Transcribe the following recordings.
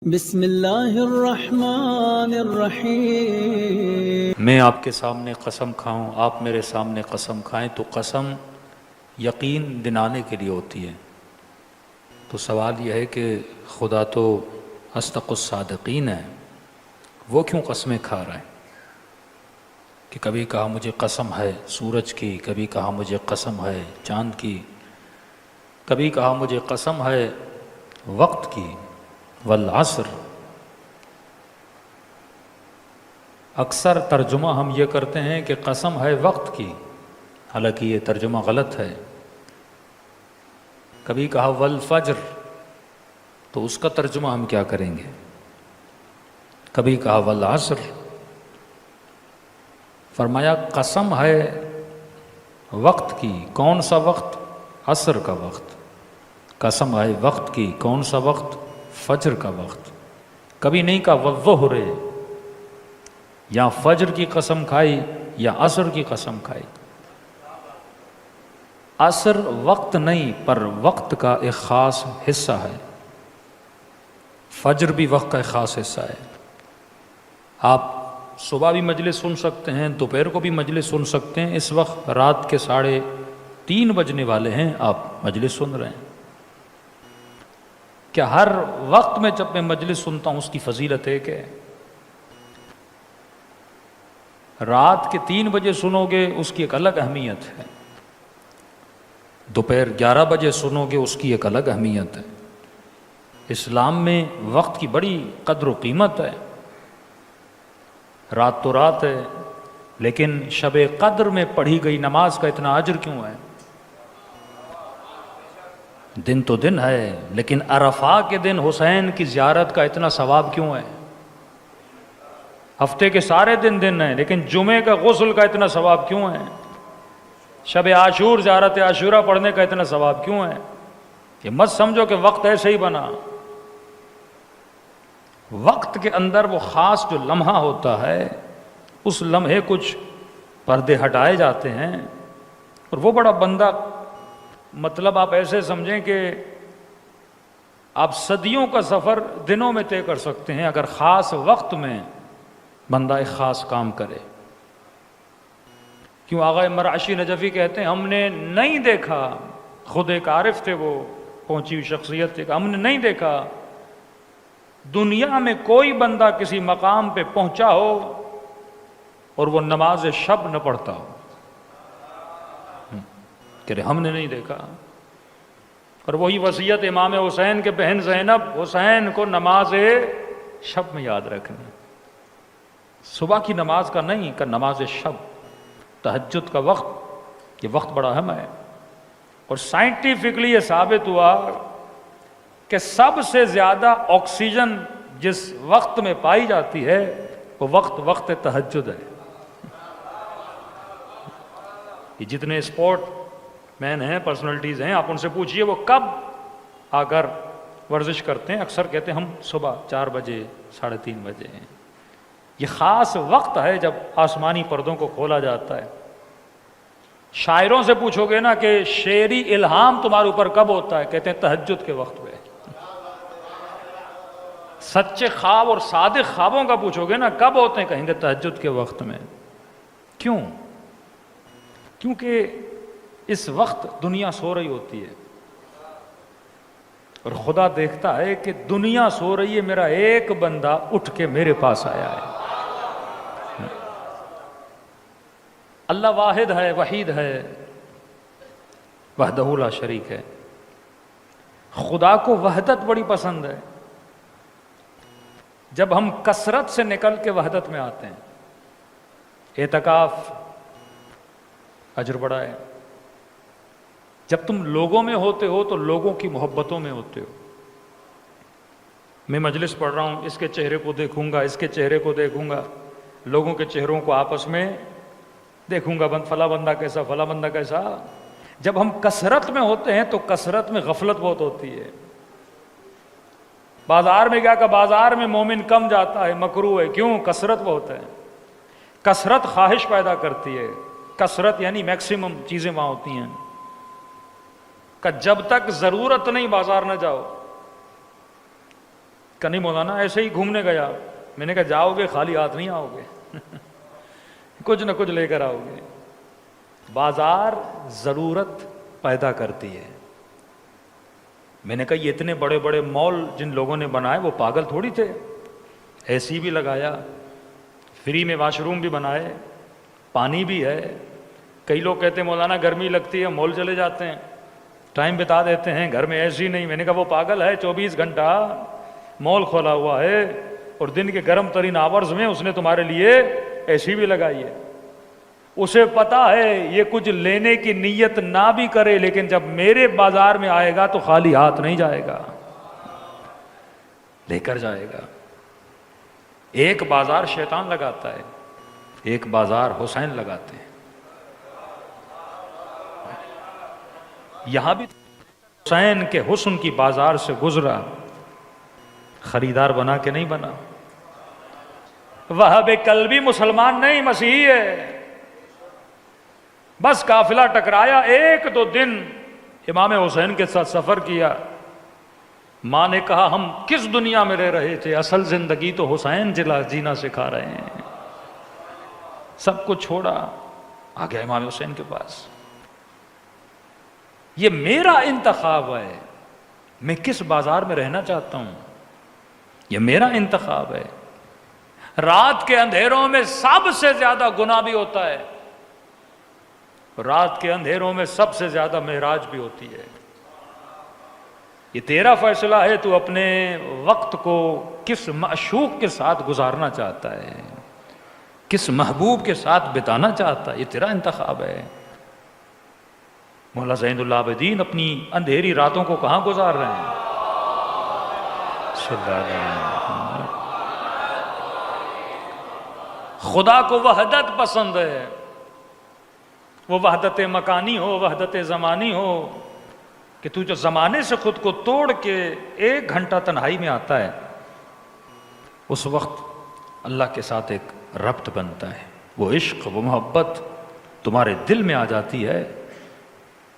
بسم اللہ الرحمن الرحیم۔ میں آپ کے سامنے قسم کھاؤں، آپ میرے سامنے قسم کھائیں تو قسم یقین دلانے کے لیے ہوتی ہے۔ تو سوال یہ ہے کہ خدا تو اصدق الصادقین ہے، وہ کیوں قسمیں کھا رہا ہے؟ کہ کبھی کہا مجھے قسم ہے سورج کی، کبھی کہا مجھے قسم ہے چاند کی، کبھی کہا مجھے قسم ہے وقت کی، والعصر۔ اکثر ترجمہ ہم یہ کرتے ہیں کہ قسم ہے وقت کی، حالانکہ یہ ترجمہ غلط ہے۔ کبھی کہا والفجر، تو اس کا ترجمہ ہم کیا کریں گے؟ کبھی کہا والعصر، فرمایا قسم ہے وقت کی۔ کون سا وقت؟ عصر کا وقت۔ قسم ہے وقت کی، کون سا وقت؟ فجر کا وقت۔ کبھی نہیں کہا والظہر، یا فجر کی قسم کھائی یا عصر کی قسم کھائی۔ عصر وقت نہیں، پر وقت کا ایک خاص حصہ ہے۔ فجر بھی وقت کا ایک خاص حصہ ہے۔ آپ صبح بھی مجلس سن سکتے ہیں، دوپہر کو بھی مجلس سن سکتے ہیں۔ اس وقت رات کے 3:30 بجنے والے ہیں، آپ مجلس سن رہے ہیں۔ کیا ہر وقت میں جب میں مجلس سنتا ہوں اس کی فضیلت ایک ہے؟ رات کے 3 بجے سنو گے اس کی ایک الگ اہمیت ہے، دوپہر 11 بجے سنو گے اس کی ایک الگ اہمیت ہے۔ اسلام میں وقت کی بڑی قدر و قیمت ہے۔ رات تو رات ہے، لیکن شب قدر میں پڑھی گئی نماز کا اتنا اجر کیوں ہے؟ دن تو دن ہے، لیکن عرفہ کے دن حسین کی زیارت کا اتنا ثواب کیوں ہے؟ ہفتے کے سارے دن ہیں، لیکن جمعے کا غسل کا اتنا ثواب کیوں ہے؟ شب عاشور زیارت عاشورہ پڑھنے کا اتنا ثواب کیوں ہے؟ یہ مت سمجھو کہ وقت ایسے ہی بنا۔ وقت کے اندر وہ خاص جو لمحہ ہوتا ہے، اس لمحے کچھ پردے ہٹائے جاتے ہیں، اور وہ بڑا بندہ، مطلب آپ ایسے سمجھیں کہ آپ صدیوں کا سفر دنوں میں طے کر سکتے ہیں اگر خاص وقت میں بندہ ایک خاص کام کرے۔ کیوں آغا مرعشی نجفی کہتے ہیں ہم نے نہیں دیکھا، خود ایک عارف تھے، وہ پہنچی ہوئی شخصیت تھے، کہ ہم نے نہیں دیکھا دنیا میں کوئی بندہ کسی مقام پہ پہنچا ہو اور وہ نماز شب نہ پڑھتا ہو۔ کہ ہم نے نہیں دیکھا۔ اور وہی وصیت امام حسین کے بہن زینب، حسین کو نماز شب میں یاد رکھنی، صبح کی نماز کا نہیں، کہ نماز شب، تہجد کا وقت، یہ وقت بڑا اہم ہے۔ اور سائنٹیفکلی یہ ثابت ہوا کہ سب سے زیادہ آکسیجن جس وقت میں پائی جاتی ہے وہ وقت تہجد ہے۔ یہ جتنے اسپورٹ مین ہیں، پرسنالٹیز ہیں، آپ ان سے پوچھئے وہ کب آ کر ورزش کرتے ہیں، اکثر کہتے ہیں ہم صبح 4 بجے 3:30 بجے ہیں۔ یہ خاص وقت ہے جب آسمانی پردوں کو کھولا جاتا ہے۔ شاعروں سے پوچھو گے نا کہ شعری الہام تمہارے اوپر کب ہوتا ہے، کہتے ہیں تہجد کے وقت پہ۔ سچے خواب اور صادق خوابوں کا پوچھو گے نا کب ہوتے ہیں، کہیں گے تہجد کے وقت میں۔ کیوں؟ کیونکہ اس وقت دنیا سو رہی ہوتی ہے، اور خدا دیکھتا ہے کہ دنیا سو رہی ہے، میرا ایک بندہ اٹھ کے میرے پاس آیا ہے۔ اللہ واحد ہے، وحید ہے، وحدہ لا شریک ہے۔ خدا کو وحدت بڑی پسند ہے۔ جب ہم کثرت سے نکل کے وحدت میں آتے ہیں، اعتکاف اجر بڑا ہے۔ جب تم لوگوں میں ہوتے ہو تو لوگوں کی محبتوں میں ہوتے ہو۔ میں مجلس پڑھ رہا ہوں، اس کے چہرے کو دیکھوں گا، اس کے چہرے کو دیکھوں گا، لوگوں کے چہروں کو آپس میں دیکھوں گا، فلاں بندہ کیسا، فلاں بندہ کیسا۔ جب ہم کثرت میں ہوتے ہیں تو کثرت میں غفلت بہت ہوتی ہے۔ بازار میں گیا کہ بازار میں مومن کم جاتا ہے، مکروہ ہے، کیوں؟ کثرت بہت ہے۔ کثرت خواہش پیدا کرتی ہے، کثرت یعنی میکسیمم چیزیں وہاں ہوتی ہیں، کہ جب تک ضرورت نہیں بازار نہ جاؤ۔ کہ نہیں مولانا ایسے ہی گھومنے گیا. میں نے کہا جاؤ گے خالی ہاتھ نہیں آؤ گے کچھ نہ کچھ لے کر آؤ گے. بازار ضرورت پیدا کرتی ہے. میں نے کہا یہ اتنے بڑے بڑے مال جن لوگوں نے بنائے وہ پاگل تھوڑی تھے. اے سی بھی لگایا, فری میں واش روم بھی بنائے, پانی بھی ہے. کئی لوگ کہتے ہیں مولانا گرمی لگتی ہے مال چلے جاتے ہیں, ٹائم بتا دیتے ہیں, گھر میں اے سی نہیں. میں نے کہا وہ پاگل ہے, 24 گھنٹہ مال کھولا ہوا ہے اور دن کے گرم ترین آورز میں اس نے تمہارے لیے اے سی بھی لگائی ہے. اسے پتا ہے یہ کچھ لینے کی نیت نہ بھی کرے لیکن جب میرے بازار میں آئے گا تو خالی ہاتھ نہیں جائے گا, لے کر جائے گا. ایک بازار شیطان لگاتا ہے, ایک بازار حسین لگاتے ہیں. یہاں بھی حسین کے حسن کی بازار سے گزرا, خریدار بنا کے نہیں بنا. وہاب قلبی مسلمان نہیں مسیحی ہے. بس قافلہ ٹکرایا, 1-2 دن امام حسین کے ساتھ سفر کیا. ماں نے کہا ہم کس دنیا میں رہ رہے تھے, اصل زندگی تو حسین جینا سکھا رہے ہیں. سب کو چھوڑا, آ گیا امام حسین کے پاس. یہ میرا انتخاب ہے, میں کس بازار میں رہنا چاہتا ہوں, یہ میرا انتخاب ہے. رات کے اندھیروں میں سب سے زیادہ گناہ بھی ہوتا ہے, رات کے اندھیروں میں سب سے زیادہ معراج بھی ہوتی ہے. یہ تیرا فیصلہ ہے, تو اپنے وقت کو کس معشوق کے ساتھ گزارنا چاہتا ہے, کس محبوب کے ساتھ بتانا چاہتا ہے, یہ تیرا انتخاب ہے. مولا زین العابدین اپنی اندھیری راتوں کو کہاں گزار رہے ہیں؟ صلی اللہ علیہ وسلم. خدا کو وحدت پسند ہے, وہ وحدت مکانی ہو, وحدت زمانی ہو, کہ تو جو زمانے سے خود کو توڑ کے 1 گھنٹہ تنہائی میں آتا ہے, اس وقت اللہ کے ساتھ ایک ربط بنتا ہے. وہ عشق, وہ محبت تمہارے دل میں آ جاتی ہے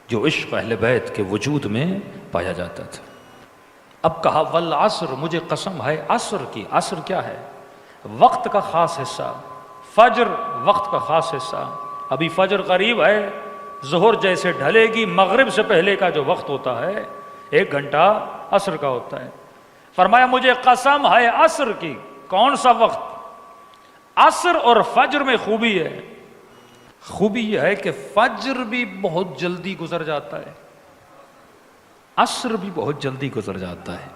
جو عشق اہل بیت کے وجود میں پایا جاتا تھا. اب کہا والعصر, مجھے قسم ہے عصر کی. عصر کیا ہے؟ وقت کا خاص حصہ. فجر وقت کا خاص حصہ. ابھی فجر قریب ہے, ظہر جیسے ڈھلے گی, مغرب سے پہلے کا جو وقت ہوتا ہے 1 گھنٹہ عصر کا ہوتا ہے. فرمایا مجھے قسم ہے عصر کی. کون سا وقت؟ عصر اور فجر میں خوبی ہے. خوبی یہ ہے کہ فجر بھی بہت جلدی گزر جاتا ہے, عصر بھی بہت جلدی گزر جاتا ہے.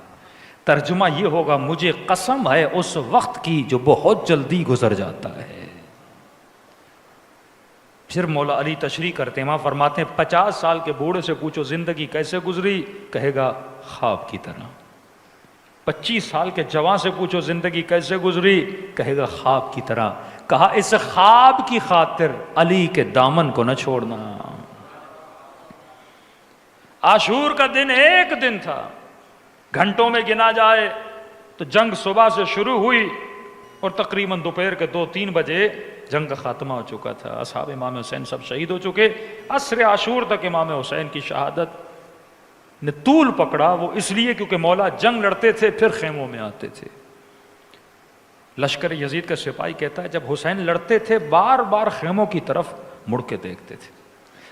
ترجمہ یہ ہوگا مجھے قسم ہے اس وقت کی جو بہت جلدی گزر جاتا ہے. پھر مولا علی تشریح کرتے ہیں, وہاں فرماتے ہیں 50 سال کے بوڑھے سے پوچھو زندگی کیسے گزری, کہے گا خواب کی طرح. 25 سال کے جوان سے پوچھو زندگی کیسے گزری, کہے گا خواب کی طرح. کہا اس خواب کی خاطر علی کے دامن کو نہ چھوڑنا. عاشور کا دن 1 دن تھا, گھنٹوں میں گنا جائے تو جنگ صبح سے شروع ہوئی اور تقریباً دوپہر کے 2-3 بجے جنگ کا خاتمہ ہو چکا تھا. اصحاب امام حسین سب شہید ہو چکے. عصر عاشور تک امام حسین کی شہادت نے طول پکڑا. وہ اس لیے کیونکہ مولا جنگ لڑتے تھے پھر خیموں میں آتے تھے. لشکر یزید کا سپاہی کہتا ہے جب حسین لڑتے تھے بار بار خیموں کی طرف مڑ کے دیکھتے تھے,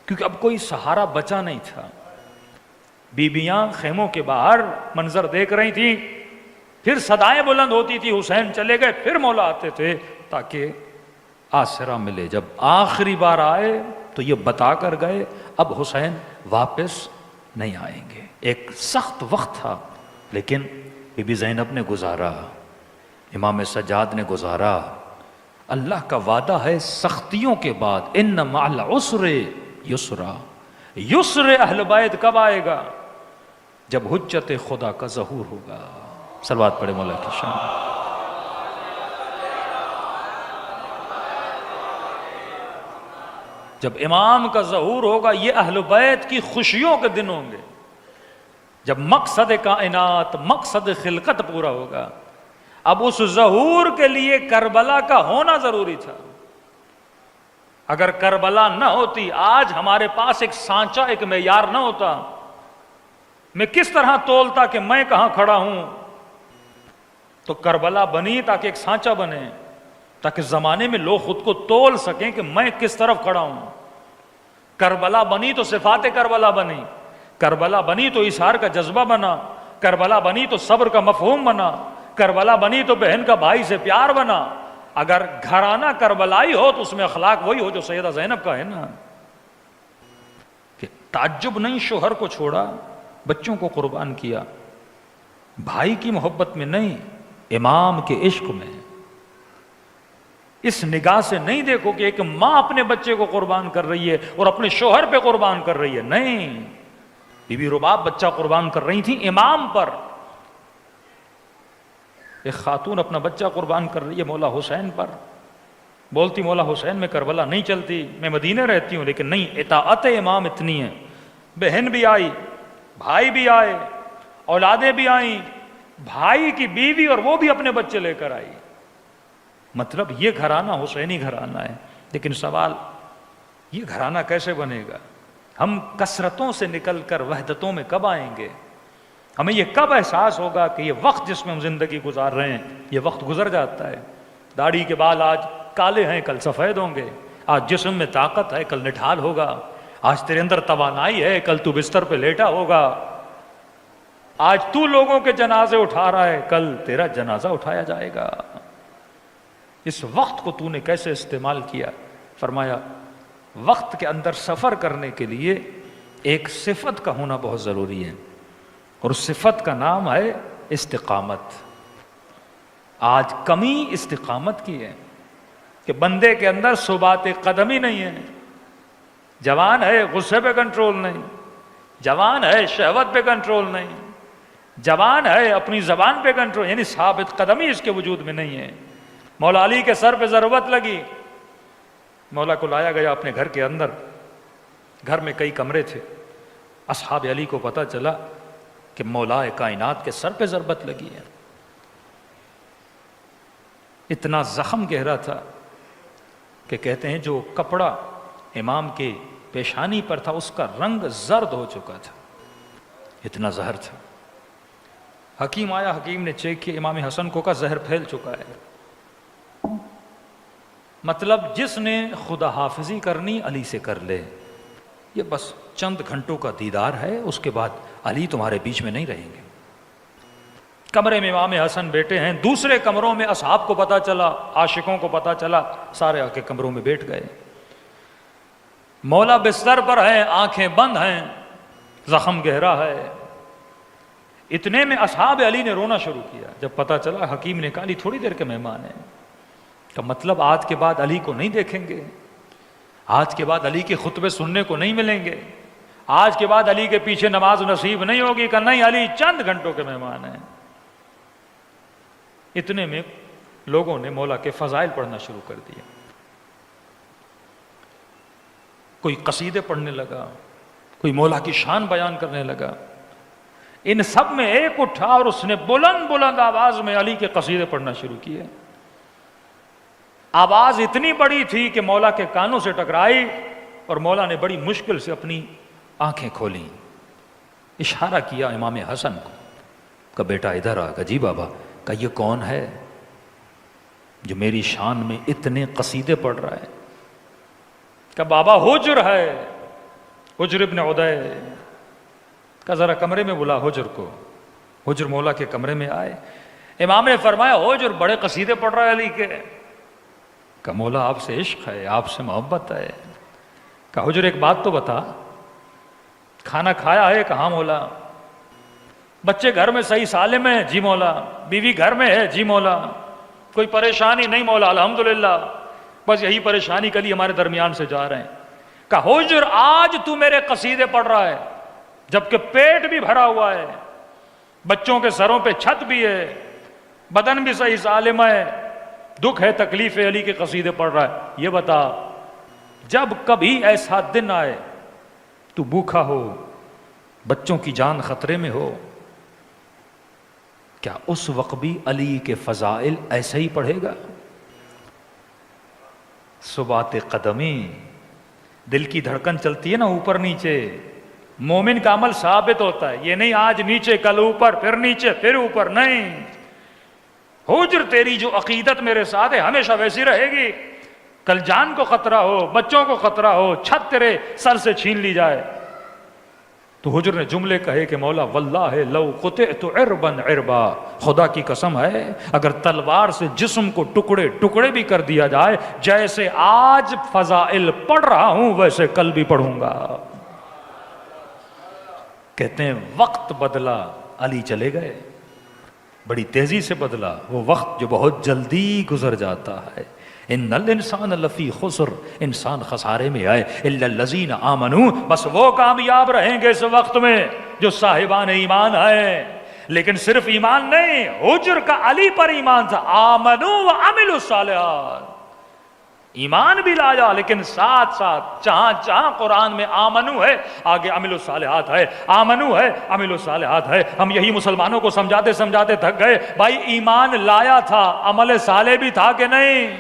کیونکہ اب کوئی سہارا بچا نہیں تھا. بیبیاں خیموں کے باہر منظر دیکھ رہی تھیں, پھر صدائیں بلند ہوتی تھی حسین چلے گئے, پھر مولا آتے تھے تاکہ آسرا ملے. جب آخری بار آئے تو یہ بتا کر گئے اب حسین واپس نہیں آئیں گے. ایک سخت وقت تھا لیکن بی بی زینب نے گزارا, امام سجاد نے گزارا. اللہ کا وعدہ ہے سختیوں کے بعد ان مع العسر یسرا. یسر اہل بیت کب آئے گا؟ جب حجت خدا کا ظہور ہوگا. صلوات پڑھے مولا کی شان. جب امام کا ظہور ہوگا یہ اہل بیت کی خوشیوں کے دن ہوں گے. جب مقصد کائنات, مقصد خلقت پورا ہوگا. اب اس ظہور کے لیے کربلا کا ہونا ضروری تھا. اگر کربلا نہ ہوتی, آج ہمارے پاس ایک سانچہ, ایک معیار نہ ہوتا, میں کس طرح تولتا کہ میں کہاں کھڑا ہوں. تو کربلا بنی تاکہ ایک سانچہ بنے، تاکہ زمانے میں لوگ خود کو تول سکیں کہ میں کس طرف کھڑا ہوں۔ کربلا بنی تو صفات کربلا بنی، کربلا بنی تو اظہار کا جذبہ بنا، کربلا بنی تو صبر کا مفہوم بنا، کربلا بنی تو بہن کا بھائی سے پیار بنا۔ اگر گھرانہ کربلائی ہو تو اس میں اخلاق وہی ہو جو سیدہ زینب کا ہے نا، کہ تعجب نہیں، شوہر کو چھوڑا، بچوں کو قربان کیا، بھائی کی محبت میں نہیں، امام کے عشق میں۔ اس نگاہ سے نہیں دیکھو کہ ایک ماں اپنے بچے کو قربان کر رہی ہے اور اپنے شوہر پہ قربان کر رہی ہے، نہیں، بی بی رباب بچہ قربان کر رہی تھی امام پر۔ ایک خاتون اپنا بچہ قربان کر رہی ہے مولا حسین پر، بولتی مولا حسین میں کربلا نہیں چلتی، میں مدینے رہتی ہوں، لیکن نہیں، اطاعت امام اتنی ہے۔ بہن بھی آئی، بھائی بھی آئے، اولادیں بھی آئیں، بھائی کی بیوی اور وہ بھی اپنے بچے لے کر آئی۔ مطلب یہ گھرانہ حسینی گھرانہ ہے۔ لیکن سوال، یہ گھرانہ کیسے بنے گا؟ ہم کثرتوں سے نکل کر وحدتوں میں کب آئیں گے؟ ہمیں یہ کب احساس ہوگا کہ یہ وقت جس میں ہم زندگی گزار رہے ہیں، یہ وقت گزر جاتا ہے۔ داڑھی کے بال آج کالے ہیں، کل سفید ہوں گے۔ آج جسم میں طاقت ہے، کل نٹھال ہوگا۔ آج تیرے اندر توانائی ہے، کل تو بستر پہ لیٹا ہوگا۔ آج تو لوگوں کے جنازے اٹھا رہا ہے، کل تیرا جنازہ اٹھایا جائے گا۔ اس وقت کو تو نے کیسے استعمال کیا؟ فرمایا وقت کے اندر سفر کرنے کے لیے ایک صفت کا ہونا بہت ضروری ہے، اور اس صفت کا نام ہے استقامت۔ آج کمی استقامت کی ہے کہ بندے کے اندر ثبات قدم ہی نہیں ہے۔ جوان ہے، غصے پہ کنٹرول نہیں، جوان ہے، شہوت پہ کنٹرول نہیں، جوان ہے، اپنی زبان پہ کنٹرول، یعنی ثابت قدمی اس کے وجود میں نہیں ہے۔ مولا علی کے سر پہ ضرورت لگی، مولا کو لایا گیا اپنے گھر کے اندر، گھر میں کئی کمرے تھے۔ اصحاب علی کو پتہ چلا کہ مولا کائنات کے سر پہ ضربت لگی ہے۔ اتنا زخم گہرا تھا کہ کہتے ہیں جو کپڑا امام کے پیشانی پر تھا اس کا رنگ زرد ہو چکا تھا، اتنا زہر تھا۔ حکیم آیا، حکیم نے چیک کیا، امام حسن کو کہا زہر پھیل چکا ہے۔ مطلب جس نے خدا حافظی کرنی علی سے کر لے، یہ بس چند گھنٹوں کا دیدار ہے، اس کے بعد علی تمہارے بیچ میں نہیں رہیں گے۔ کمرے میں امام حسن بیٹھے ہیں، دوسرے کمروں میں اصحاب کو پتہ چلا، عاشقوں کو پتہ چلا، سارے آ کے کمروں میں بیٹھ گئے۔ مولا بستر پر ہیں، آنکھیں بند ہیں، زخم گہرا ہے۔ اتنے میں اصحاب علی نے رونا شروع کیا۔ جب پتہ چلا، حکیم نے کہا علی تھوڑی دیر کے مہمان ہیں، کا مطلب آج کے بعد علی کو نہیں دیکھیں گے، آج کے بعد علی کے خطبے سننے کو نہیں ملیں گے، آج کے بعد علی کے پیچھے نماز نصیب نہیں ہوگی۔ کہ نہیں، علی چند گھنٹوں کے مہمان ہیں۔ اتنے میں لوگوں نے مولا کے فضائل پڑھنا شروع کر دیا، کوئی قصیدے پڑھنے لگا، کوئی مولا کی شان بیان کرنے لگا۔ ان سب میں ایک اٹھا اور اس نے بلند بلند آواز میں علی کے قصیدے پڑھنا شروع کیے۔ آواز اتنی بڑی تھی کہ مولا کے کانوں سے ٹکرائی، اور مولا نے بڑی مشکل سے اپنی آنکھیں کھولیں، اشارہ کیا امام حسن کو، کہ بیٹا ادھر آ۔ کہ جی بابا۔ کہ یہ کون ہے جو میری شان میں اتنے قصیدے پڑھ رہا ہے؟ کہ بابا حجر ہے، حجر ابن عدی۔ کہ ذرا کمرے میں بلا حجر کو۔ حجر مولا کے کمرے میں آئے، امام نے فرمایا حجر بڑے قصیدے پڑھ رہا ہے علی کے۔ کہ مولا آپ سے عشق ہے، آپ سے محبت ہے۔ کہ حجر ایک بات تو بتا، کھانا کھایا ہے؟ کہاں مولا۔ بچے گھر میں صحیح سالم ہیں؟ جی مولا۔ بیوی گھر میں ہے؟ جی مولا۔ کوئی پریشانی نہیں مولا، الحمدللہ، بس یہی پریشانی کے لیے ہمارے درمیان سے جا رہے ہیں۔ کہ حجر آج تو میرے قصیدے پڑھ رہا ہے جبکہ پیٹ بھی بھرا ہوا ہے، بچوں کے سروں پہ چھت بھی ہے، بدن بھی صحیح سالم ہے، دکھ ہے، تکلیف ہے، علی کے قصیدے پڑھ رہا ہے۔ یہ بتا، جب کبھی ایسا دن آئے تو بھوکا ہو، بچوں کی جان خطرے میں ہو، کیا اس وقت بھی علی کے فضائل ایسے ہی پڑھے گا؟ ثبات قدمی، دل کی دھڑکن چلتی ہے نا اوپر نیچے، مومن کا عمل ثابت ہوتا ہے۔ یہ نہیں آج نیچے کل اوپر، پھر نیچے پھر اوپر، نہیں، حجر تیری جو عقیدت میرے ساتھ ہے ہمیشہ ویسی رہے گی، کل جان کو خطرہ ہو، بچوں کو خطرہ ہو، چھت تیرے سر سے چھین لی جائے تو حجر نے جملے کہے کہ مولا واللہ لو قطعت عربا عربا، خدا کی قسم ہے اگر تلوار سے جسم کو ٹکڑے ٹکڑے بھی کر دیا جائے، جیسے آج فضائل پڑھ رہا ہوں ویسے کل بھی پڑھوں گا۔ کہتے ہیں وقت بدلا، علی چلے گئے، بڑی تیزی سے بدلا وہ وقت جو بہت جلدی گزر جاتا ہے۔ ان الانسان لفی خسر، انسان خسارے میں آئے، الا الذین آمنوا، بس وہ کامیاب رہیں گے اس وقت میں جو صاحبان ایمان ہیں۔ لیکن صرف ایمان نہیں، حجر کا علی پر ایمان تھا، آمنوا وعملوا الصالحات، ایمان بھی لایا لیکن ساتھ ساتھ جہاں جہاں قرآن میں آمنو ہے آگے عمل الصالحات ہے، آمنو ہے عمل الصالحات ہے۔ ہم یہی مسلمانوں کو سمجھاتے سمجھاتے تھک گئے، بھائی ایمان لایا تھا، عمل صالح بھی تھا کہ نہیں؟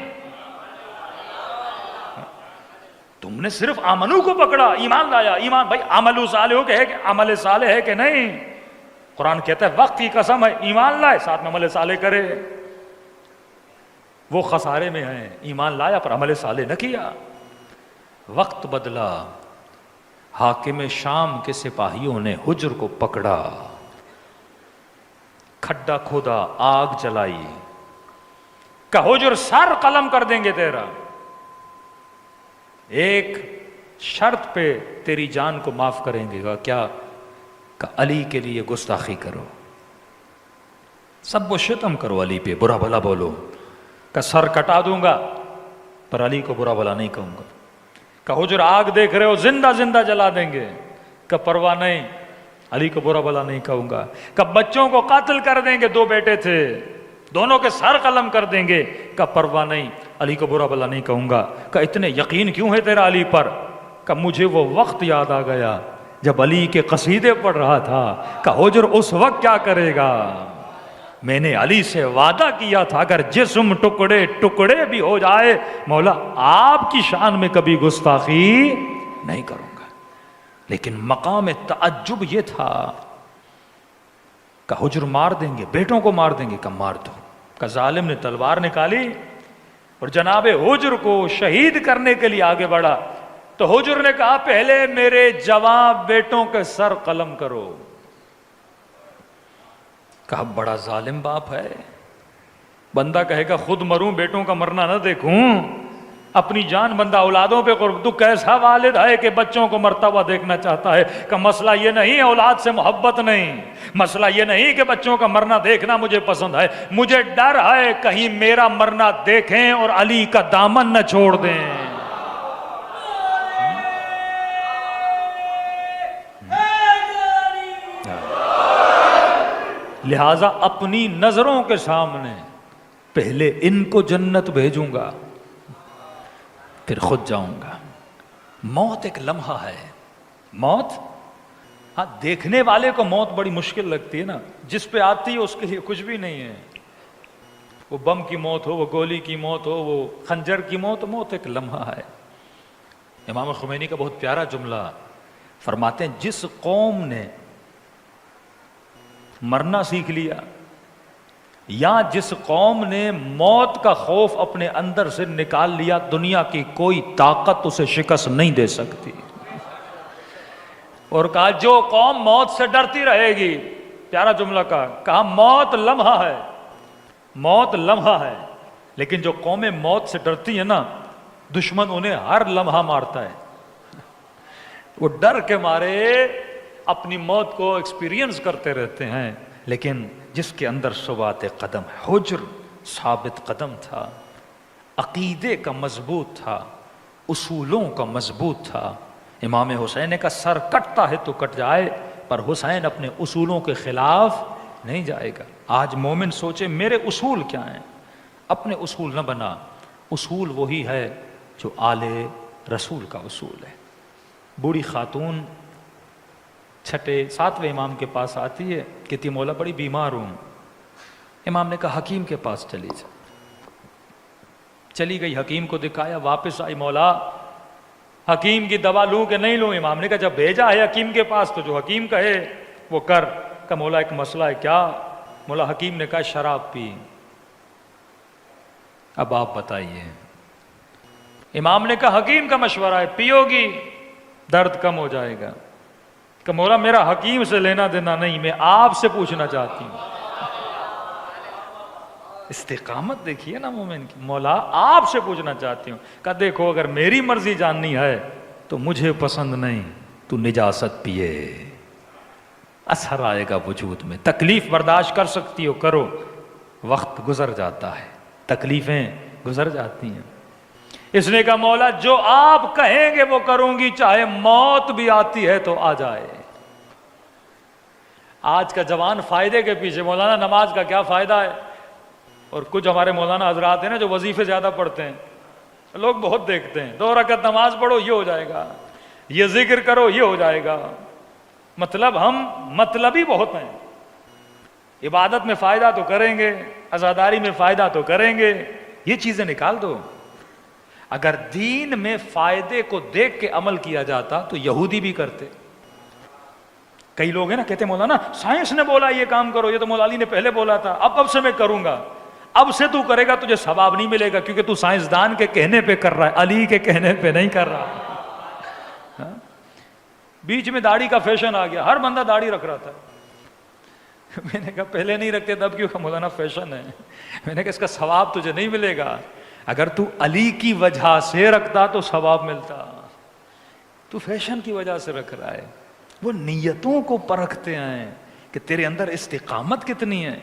تم نے صرف آمنو کو پکڑا، ایمان لایا، ایمان بھائی عمل صالح ہے کہ عمل صالح ہے کہ نہیں؟ قرآن کہتا ہے وقت کی قسم ہے، ایمان لائے ساتھ میں عمل صالح کرے، وہ خسارے میں ہیں، ایمان لایا پر عمل صالح نہ کیا۔ وقت بدلا، حاکم شام کے سپاہیوں نے حجر کو پکڑا، کھڈا کھودا، آگ جلائی، کہ حجر سر قلم کر دیں گے تیرا، ایک شرط پہ تیری جان کو معاف کریں گے۔ کیا؟ کہ علی کے لیے گستاخی کرو، سب و شتم کرو، علی پہ برا بھلا بولو، کہ سر کٹا دوں گا پر علی کو برا بھلا نہیں کہوں گا، کہ حجر آگ دیکھ رہے ہو زندہ زندہ جلا دیں گے، کہ پرواہ نہیں علی کو برا بھلا نہیں کہوں گا، کہ بچوں کو قتل کر دیں گے، 2 بیٹے تھے دونوں کے سر قلم کر دیں گے، کہ پرواہ نہیں علی کو برا بھلا نہیں کہوں گا، کہ اتنے یقین کیوں ہے تیرا علی پر؟ کہ مجھے وہ وقت یاد آ گیا جب علی کے قصیدے پڑھ رہا تھا، کہ حجر اس وقت کیا کرے گا، میں نے علی سے وعدہ کیا تھا اگر جسم ٹکڑے ٹکڑے بھی ہو جائے مولا آپ کی شان میں کبھی گستاخی نہیں کروں گا۔ لیکن مقام تعجب یہ تھا کہ حجر مار دیں گے، بیٹوں کو مار دیں گے، کہ مار دو، کہ ظالم نے تلوار نکالی اور جناب حجر کو شہید کرنے کے لیے آگے بڑھا، تو حجر نے کہا پہلے میرے جوان بیٹوں کے سر قلم کرو۔ کہا بڑا ظالم باپ ہے، بندہ کہے گا خود مروں بیٹوں کا مرنا نہ دیکھوں، اپنی جان بندہ اولادوں پہ قرب، تو کیسا والد ہے کہ بچوں کو مرتا ہوا دیکھنا چاہتا ہے؟ کہ مسئلہ یہ نہیں اولاد سے محبت نہیں، مسئلہ یہ نہیں کہ بچوں کا مرنا دیکھنا مجھے پسند ہے، مجھے ڈر ہے کہیں میرا مرنا دیکھیں اور علی کا دامن نہ چھوڑ دیں۔ لہٰذا اپنی نظروں کے سامنے پہلے ان کو جنت بھیجوں گا پھر خود جاؤں گا۔ موت ایک لمحہ ہے، موت ہاں دیکھنے والے کو موت بڑی مشکل لگتی ہے نا، جس پہ آتی ہے اس کے لیے کچھ بھی نہیں ہے، وہ بم کی موت ہو، وہ گولی کی موت ہو، وہ خنجر کی موت، موت ایک لمحہ ہے۔ امام خمینی کا بہت پیارا جملہ فرماتے ہیں جس قوم نے مرنا سیکھ لیا یا جس قوم نے موت کا خوف اپنے اندر سے نکال لیا، دنیا کی کوئی طاقت اسے شکست نہیں دے سکتی۔ اور کہا جو قوم موت سے ڈرتی رہے گی، پیارا جملہ کہا موت لمحہ ہے، موت لمحہ ہے، لیکن جو قومیں موت سے ڈرتی ہیں نا، دشمن انہیں ہر لمحہ مارتا ہے، وہ ڈر کے مارے اپنی موت کو ایکسپیرینس کرتے رہتے ہیں۔ لیکن جس کے اندر ثبات قدم ہے، حجر ثابت قدم تھا، عقیدے کا مضبوط تھا، اصولوں کا مضبوط تھا۔ امام حسین کا سر کٹتا ہے تو کٹ جائے، پر حسین اپنے اصولوں کے خلاف نہیں جائے گا۔ آج مومن سوچے میرے اصول کیا ہیں، اپنے اصول نہ بنا، اصول وہی ہے جو آل رسول کا اصول ہے۔ بوڑھی خاتون 7ویں امام کے پاس آتی ہے، کہتی مولا بڑی بیمار ہوں۔ امام نے کہا حکیم کے پاس چلی جا، چلی گئی، حکیم کو دکھایا، واپس آئی، مولا حکیم کی دوا لوں کہ نہیں لوں؟ امام نے کہا جب بھیجا ہے حکیم کے پاس تو جو حکیم کہے وہ کر۔ کہ مولا ایک مسئلہ ہے۔ کیا؟ مولا حکیم نے کہا شراب پی۔ اب آپ بتائیے. امام نے کہا حکیم کا مشورہ ہے، پیو گی درد کم ہو جائے گا. کہ مولا میرا حکیم سے لینا دینا نہیں، میں آپ سے پوچھنا چاہتی ہوں. استقامت دیکھیے نا مومن کی. مولا آپ سے پوچھنا چاہتی ہوں. کہ دیکھو اگر میری مرضی جاننی ہے تو مجھے پسند نہیں، تو نجاست پیے، اثر آئے گا وجود میں. تکلیف برداشت کر سکتی ہو کرو، وقت گزر جاتا ہے، تکلیفیں گزر جاتی ہیں. اس نے کہا مولا جو آپ کہیں گے وہ کروں گی، چاہے موت بھی آتی ہے تو آ جائے. آج کا جوان فائدے کے پیچھے، مولانا نماز کا کیا فائدہ ہے. اور کچھ ہمارے مولانا حضرات ہیں نا جو وظیفے زیادہ پڑھتے ہیں، لوگ بہت دیکھتے ہیں 2 رکعت نماز پڑھو یہ ہو جائے گا، یہ ذکر کرو یہ ہو جائے گا. مطلب ہم مطلبی بہت ہیں. عبادت میں فائدہ تو کریں گے، عزاداری میں فائدہ تو کریں گے، یہ چیزیں نکال دو. اگر دین میں فائدے کو دیکھ کے عمل کیا جاتا تو یہودی بھی کرتے. کئی لوگ ہیں نا کہتے ہیں مولانا سائنس نے بولا یہ کام کرو، یہ تو مولا علی نے پہلے بولا تھا، اب سے میں کروں گا. اب سے تو کرے گا تجھے ثواب نہیں ملے گا، کیونکہ تو سائنسدان کے کہنے پہ کر رہا ہے، علی کے کہنے پہ نہیں کر رہا. بیچ میں داڑھی کا فیشن آ گیا، ہر بندہ داڑھی رکھ رہا تھا. میں نے کہا پہلے نہیں رکھتے تب کیوں؟ مولانا فیشن ہے. میں نے کہا اس کا ثواب تجھے نہیں ملے گا. اگر تو علی کی وجہ سے رکھتا تو ثواب ملتا، تو فیشن کی وجہ سے رکھ رہا ہے. وہ نیتوں کو پرکھتے ہیں کہ تیرے اندر استقامت کتنی ہے.